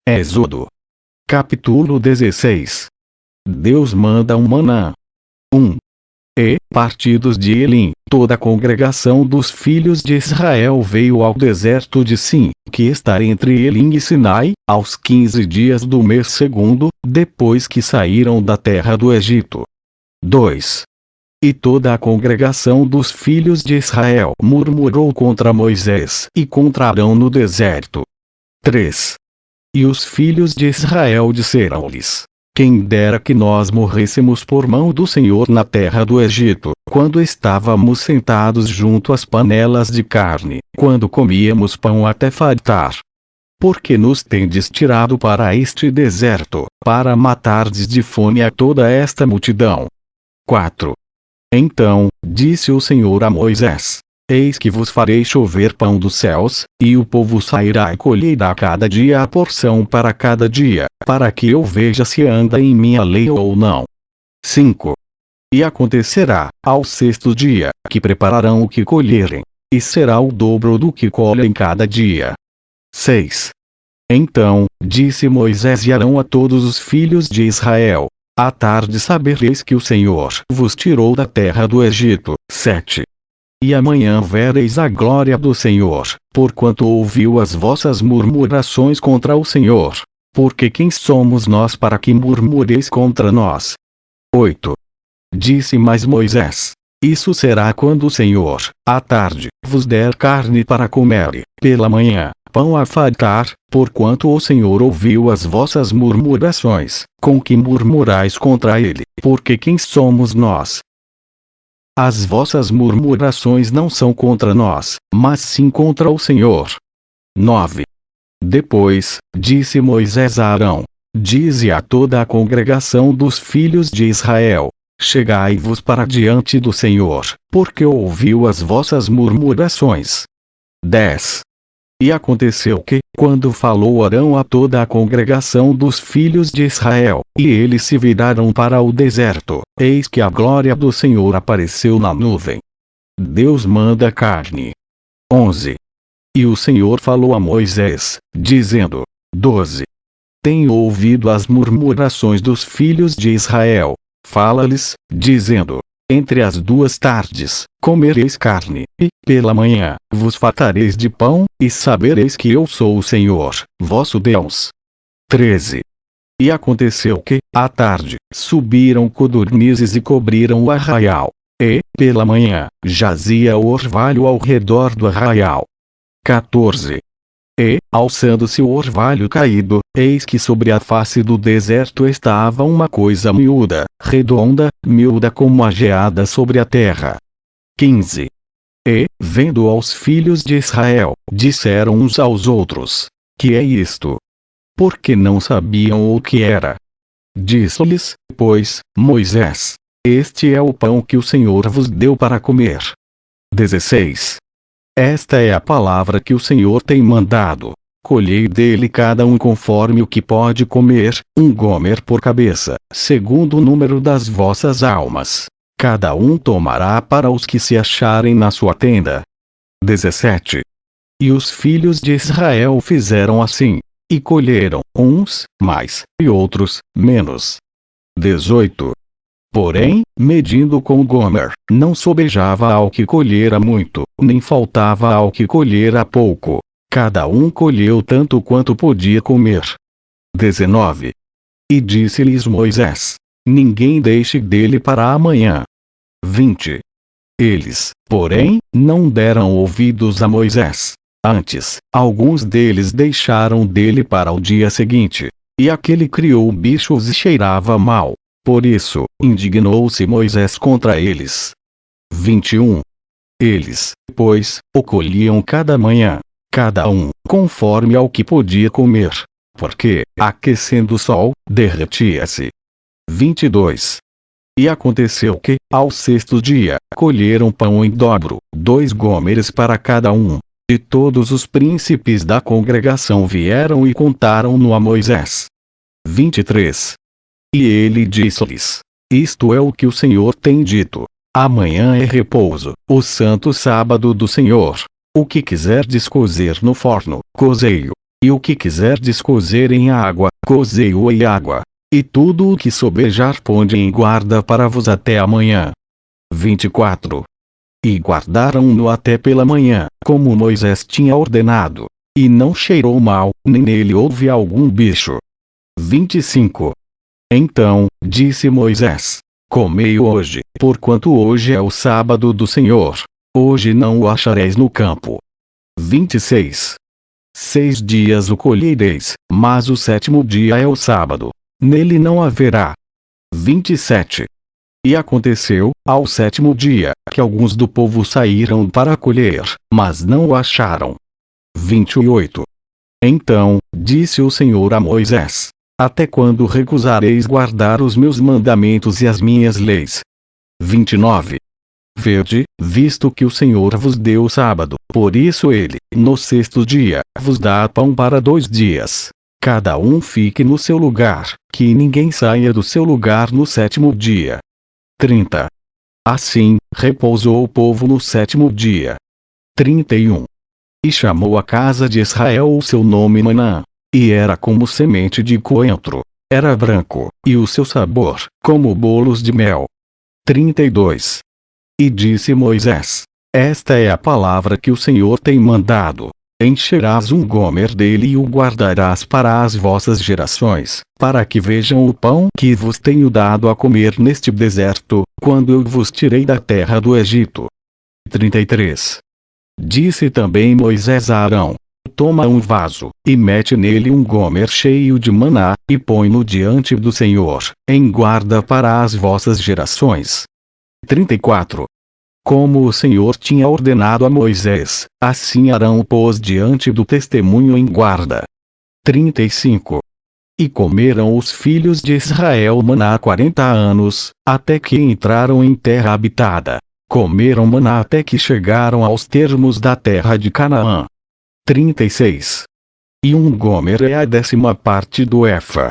Êxodo. Capítulo 16. Deus manda um maná. 1. E, partidos de Elim, toda a congregação dos filhos de Israel veio ao deserto de Sim, que está entre Elim e Sinai, aos 15 dias do mês segundo, depois que saíram da terra do Egito. 2. E toda a congregação dos filhos de Israel murmurou contra Moisés e contra Arão no deserto. 3. E os filhos de Israel disseram-lhes: quem dera que nós morrêssemos por mão do Senhor na terra do Egito, quando estávamos sentados junto às panelas de carne, quando comíamos pão até fartar. Porque nos tendes tirado para este deserto, para matardes de fome a toda esta multidão? 4. Então, disse o Senhor a Moisés: eis que vos farei chover pão dos céus, e o povo sairá e colherá cada dia a porção para cada dia, para que eu veja se anda em minha lei ou não. 5. E acontecerá, ao sexto dia, que prepararão o que colherem, e será o dobro do que colhem cada dia. 6. Então, disse Moisés e Arão a todos os filhos de Israel: à tarde sabereis que o Senhor vos tirou da terra do Egito. 7. E amanhã vereis a glória do Senhor, porquanto ouviu as vossas murmurações contra o Senhor. Porque quem somos nós para que murmureis contra nós? 8. Disse mais Moisés: isso será quando o Senhor, à tarde, vos der carne para comer, e, pela manhã, pão a fartar, porquanto o Senhor ouviu as vossas murmurações, com que murmurais contra ele. Porque quem somos nós? As vossas murmurações não são contra nós, mas sim contra o Senhor. 9. Depois, disse Moisés a Arão: dize a toda a congregação dos filhos de Israel: chegai-vos para diante do Senhor, porque ouviu as vossas murmurações. 10. E aconteceu que, quando falou Arão a toda a congregação dos filhos de Israel, e eles se viraram para o deserto, eis que a glória do Senhor apareceu na nuvem. Deus manda carne. 11. E o Senhor falou a Moisés, dizendo: 12. Tenho ouvido as murmurações dos filhos de Israel. Fala-lhes, dizendo: entre as duas tardes, comereis carne, e, pela manhã, vos fartareis de pão, e sabereis que eu sou o Senhor, vosso Deus. 13. E aconteceu que, à tarde, subiram codornizes e cobriram o arraial. E, pela manhã, jazia o orvalho ao redor do arraial. 14. E, alçando-se o orvalho caído, eis que sobre a face do deserto estava uma coisa miúda, redonda, miúda como a geada sobre a terra. 15. E, vendo aos filhos de Israel, disseram uns aos outros: que é isto? Porque não sabiam o que era. Disse-lhes, pois, Moisés: este é o pão que o Senhor vos deu para comer. 16. Esta é a palavra que o Senhor tem mandado: colhei dele cada um conforme o que pode comer, um gomer por cabeça, segundo o número das vossas almas. Cada um tomará para os que se acharem na sua tenda. 17. E os filhos de Israel fizeram assim, e colheram, uns, mais, e outros, menos. 18. Porém, medindo com o gomer, não sobejava ao que colhera muito, nem faltava ao que colhera pouco. Cada um colheu tanto quanto podia comer. 19. E disse-lhes Moisés: ninguém deixe dele para amanhã. 20. Eles, porém, não deram ouvidos a Moisés. Antes, alguns deles deixaram dele para o dia seguinte. E aquele criou bichos e cheirava mal. Por isso, indignou-se Moisés contra eles. 21. Eles, pois, o colhiam cada manhã, cada um, conforme ao que podia comer, porque, aquecendo o sol, derretia-se. 22. E aconteceu que, ao sexto dia, colheram pão em dobro, 2 gomeres para cada um. E todos os príncipes da congregação vieram e contaram-no a Moisés. 23. E ele disse-lhes: isto é o que o Senhor tem dito: amanhã é repouso, o santo sábado do Senhor. O que quiserdes cozer no forno, cozei-o. E o que quiserdes cozer em água, cozei-o em água. E tudo o que sobejar ponde em guarda para vos até amanhã. 24. E guardaram-no até pela manhã, como Moisés tinha ordenado. E não cheirou mal, nem nele houve algum bicho. 25. Então, disse Moisés: Comei hoje, porquanto hoje é o sábado do Senhor. Hoje não o achareis no campo. 26. 6 dias o colhereis, mas o sétimo dia é o sábado. Nele não haverá. 27. E aconteceu, ao sétimo dia, que alguns do povo saíram para colher, mas não o acharam. 28. Então, disse o Senhor a Moisés: Até quando recusareis guardar os meus mandamentos e as minhas leis? 29. Vede, visto que o Senhor vos deu o sábado, por isso ele, no sexto dia, vos dá pão para 2 dias. Cada um fique no seu lugar, que ninguém saia do seu lugar no sétimo dia. 30. Assim, repousou o povo no sétimo dia. 31. E chamou a casa de Israel o seu nome Maná. E era como semente de coentro. Era branco, e o seu sabor, como bolos de mel. 32. E disse Moisés: Esta é a palavra que o Senhor tem mandado. Encherás um gomer dele e o guardarás para as vossas gerações, para que vejam o pão que vos tenho dado a comer neste deserto, quando eu vos tirei da terra do Egito. 33. Disse também Moisés a Arão: Toma um vaso, e mete nele um gomer cheio de maná, e põe-no diante do Senhor, em guarda para as vossas gerações. 34. Como o Senhor tinha ordenado a Moisés, assim Arão o pôs diante do testemunho em guarda. 35. E comeram os filhos de Israel maná 40 anos, até que entraram em terra habitada. Comeram maná até que chegaram aos termos da terra de Canaã. 36. E um gomer é a 10ª parte do efa.